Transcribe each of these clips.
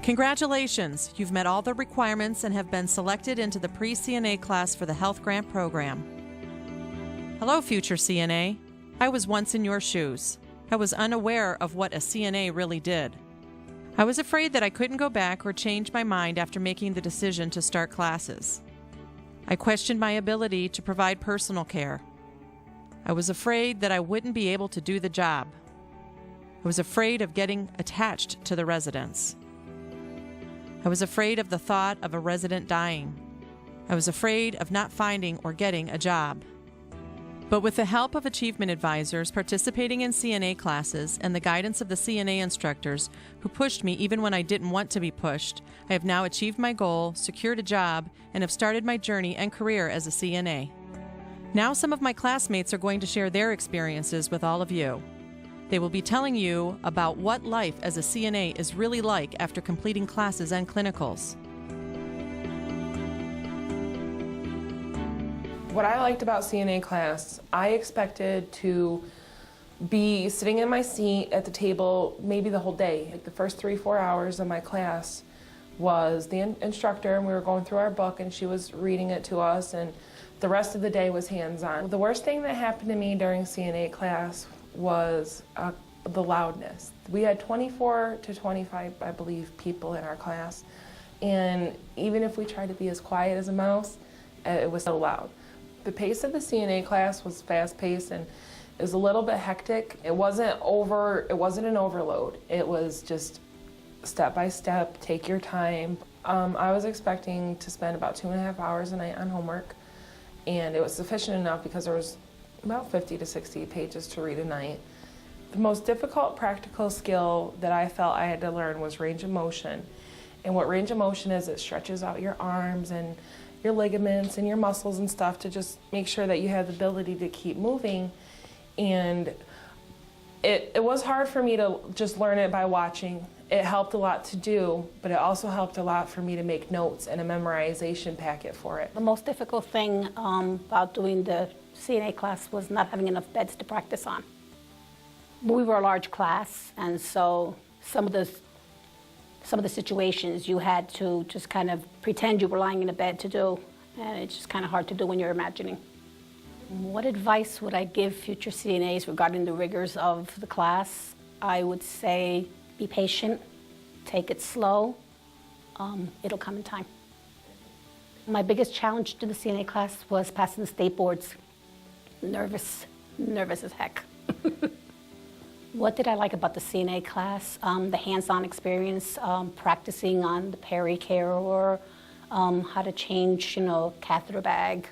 Congratulations! You've met all the requirements and have been selected into the pre-CNA class for the Health Grant Program. Hello, future CNA. I was once in your shoes. I was unaware of what a CNA really did. I was afraid that I couldn't go back or change my mind after making the decision to start classes. I questioned my ability to provide personal care. I was afraid that I wouldn't be able to do the job. I was afraid of getting attached to the residents. I was afraid of the thought of a resident dying. I was afraid of not finding or getting a job. But with the help of achievement advisors participating in CNA classes and the guidance of the CNA instructors who pushed me even when I didn't want to be pushed, I have now achieved my goal, secured a job, and have started my journey and career as a CNA. Now some of my classmates are going to share their experiences with all of you. They will be telling you about what life as a CNA is really like after completing classes and clinicals. What I liked about CNA class, I expected to be sitting in my seat at the table maybe the whole day. Like the first 3-4 hours of my class was the instructor, and we were going through our book and she was reading it to us, and the rest of the day was hands-on. The worst thing that happened to me during CNA class was the loudness. We had 24 to 25, I believe, people in our class, and even if we tried to be as quiet as a mouse, it was so loud. The pace of the CNA class was fast-paced and it was a little bit hectic. It wasn't an overload. It was just step by step, take your time. I was expecting to spend about 2.5 hours a night on homework, and it was sufficient enough because there was about 50 to 60 pages to read a night. The most difficult practical skill that I felt I had to learn was range of motion. And what range of motion is, it stretches out your arms and your ligaments and your muscles and stuff to just make sure that you have the ability to keep moving. And it was hard for me to just learn it by watching. It helped a lot to do, but it also helped a lot for me to make notes and a memorization packet for it. The most difficult thing about doing the CNA class was not having enough beds to practice on. We were a large class, and so some of the situations you had to just kind of pretend you were lying in a bed to do, and it's just kind of hard to do when you're imagining. What advice would I give future CNAs regarding the rigors of the class? I would say be patient, take it slow, it'll come in time. My biggest challenge to the CNA class was passing the state boards. Nervous as heck. What did I like about the CNA class? The hands-on experience, practicing on the peri-care or how to change, catheter bag.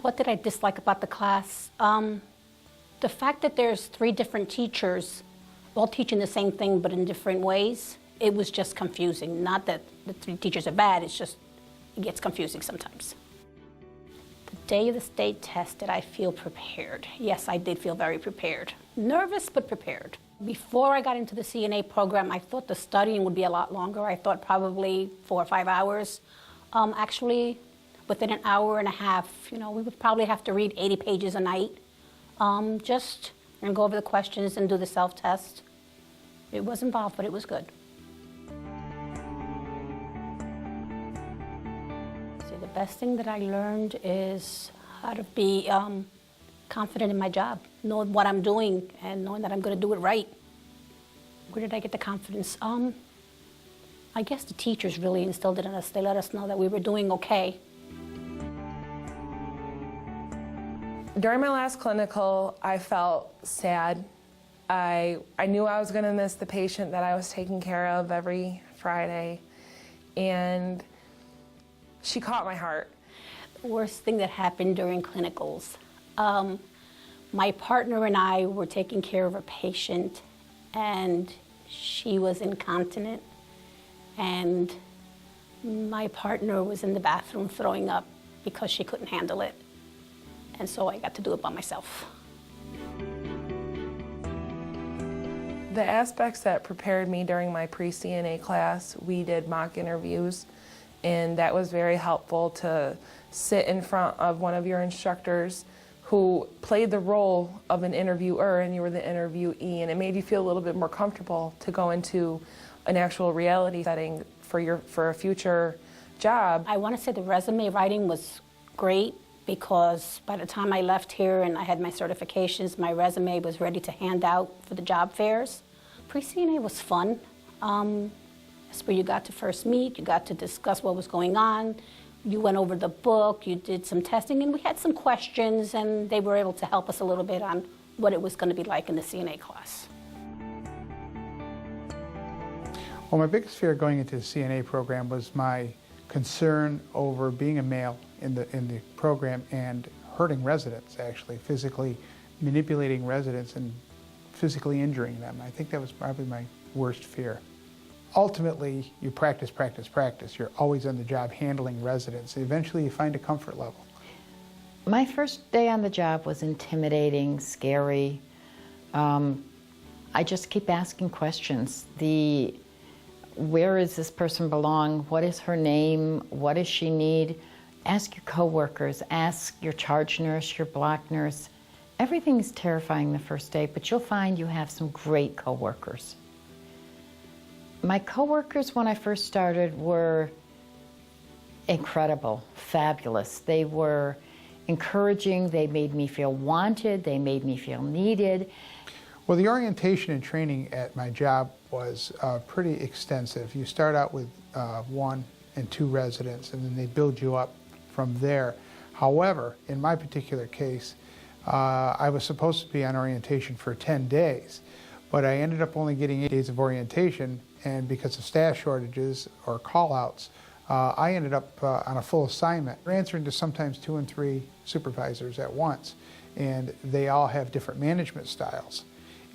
What did I dislike about the class? The fact that there's 3 different teachers all teaching the same thing but in different ways, it was just confusing. Not that the 3 teachers are bad, it's just, it gets confusing sometimes. The day of the state test, did I feel prepared? Yes, I did feel very prepared. Nervous, but prepared. Before I got into the CNA program, I thought the studying would be a lot longer. I thought probably 4 or 5 hours. Actually, within an hour and a half, we would probably have to read 80 pages a night, just and go over the questions and do the self-test. It was involved, but it was good. The best thing that I learned is how to be confident in my job, knowing what I'm doing and knowing that I'm going to do it right. Where did I get the confidence? I guess the teachers really instilled it in us. They let us know that we were doing okay. During my last clinical, I felt sad. I knew I was going to miss the patient that I was taking care of every Friday, and she caught my heart. The worst thing that happened during clinicals, my partner and I were taking care of a patient, and she was incontinent, and my partner was in the bathroom throwing up because she couldn't handle it, and so I got to do it by myself. The aspects that prepared me during my pre-CNA class, we did mock interviews, and that was very helpful to sit in front of one of your instructors who played the role of an interviewer and you were the interviewee, and it made you feel a little bit more comfortable to go into an actual reality setting for a future job. I want to say the resume writing was great because by the time I left here and I had my certifications, my resume was ready to hand out for the job fairs. Pre-CNA was fun. That's where you got to first meet, you got to discuss what was going on, you went over the book, you did some testing, and we had some questions, and they were able to help us a little bit on what it was going to be like in the CNA class. Well, my biggest fear going into the CNA program was my concern over being a male in the program and hurting residents, actually, physically manipulating residents and physically injuring them. I think that was probably my worst fear. Ultimately, you practice, practice, practice. You're always on the job handling residents. Eventually, you find a comfort level. My first day on the job was intimidating, scary. I just keep asking questions. Where does this person belong? What is her name? What does she need? Ask your coworkers, ask your charge nurse, your block nurse. Everything's terrifying the first day, but you'll find you have some great coworkers. My coworkers when I first started were incredible, fabulous. They were encouraging, they made me feel wanted, they made me feel needed. Well, the orientation and training at my job was pretty extensive. You start out with 1 and 2 residents, and then they build you up from there. However, in my particular case, I was supposed to be on orientation for 10 days, but I ended up only getting 8 days of orientation, and because of staff shortages or call-outs, I ended up on a full assignment, answering to sometimes 2 and 3 supervisors at once, and they all have different management styles.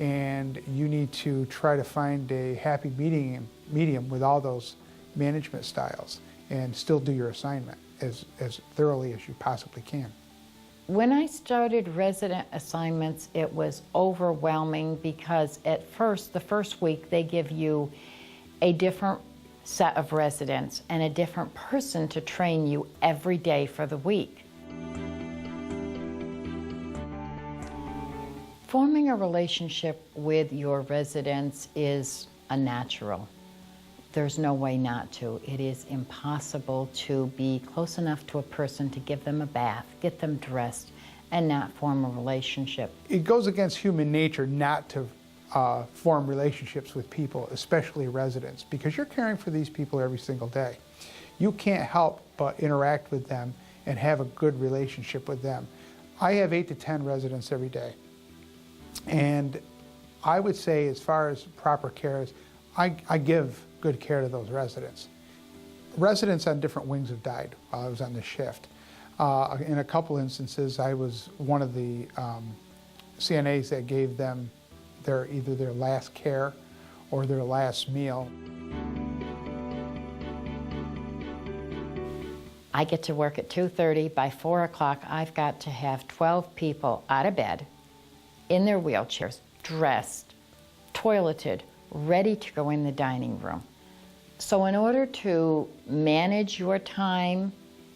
And you need to try to find a happy medium with all those management styles and still do your assignment as thoroughly as you possibly can. When I started resident assignments, it was overwhelming because at first, the first week, they give you a different set of residents and a different person to train you every day for the week. Forming a relationship with your residents is a natural. There's no way not to. It is impossible to be close enough to a person to give them a bath, get them dressed, and not form a relationship. It goes against human nature not to form relationships with people, especially residents, because you're caring for these people every single day. You can't help but interact with them and have a good relationship with them. I have 8 to 10 residents every day. And I would say, as far as proper care is, I give good care to those residents. Residents on different wings have died while I was on this shift. In a couple instances, I was one of the CNAs that gave them either their last care or their last meal. I get to work at 2:30. By 4 o'clock, I've got to have 12 people out of bed, in their wheelchairs, dressed, toileted, ready to go in the dining room. So in order to manage your time,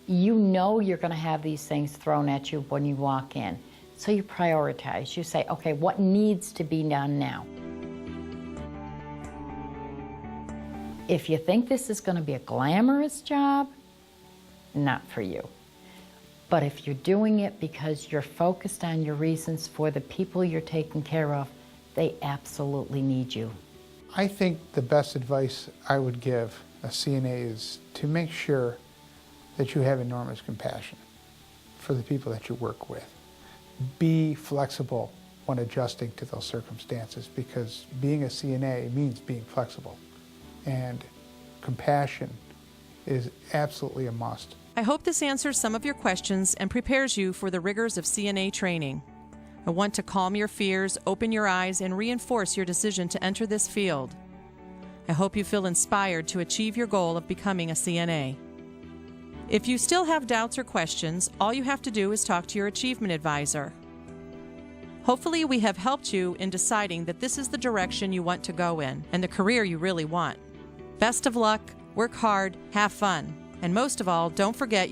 you know you're going to have these things thrown at you when you walk in. So you prioritize. You say, okay, what needs to be done now? If you think this is going to be a glamorous job, not for you. But if you're doing it because you're focused on your reasons for the people you're taking care of, they absolutely need you. I think the best advice I would give a CNA is to make sure that you have enormous compassion for the people that you work with. Be flexible when adjusting to those circumstances, because being a CNA means being flexible, and compassion is absolutely a must. I hope this answers some of your questions and prepares you for the rigors of CNA training. I want to calm your fears, open your eyes, and reinforce your decision to enter this field. I hope you feel inspired to achieve your goal of becoming a CNA. If you still have doubts or questions, all you have to do is talk to your achievement advisor. Hopefully, we have helped you in deciding that this is the direction you want to go in and the career you really want. Best of luck, work hard, have fun, and most of all, don't forget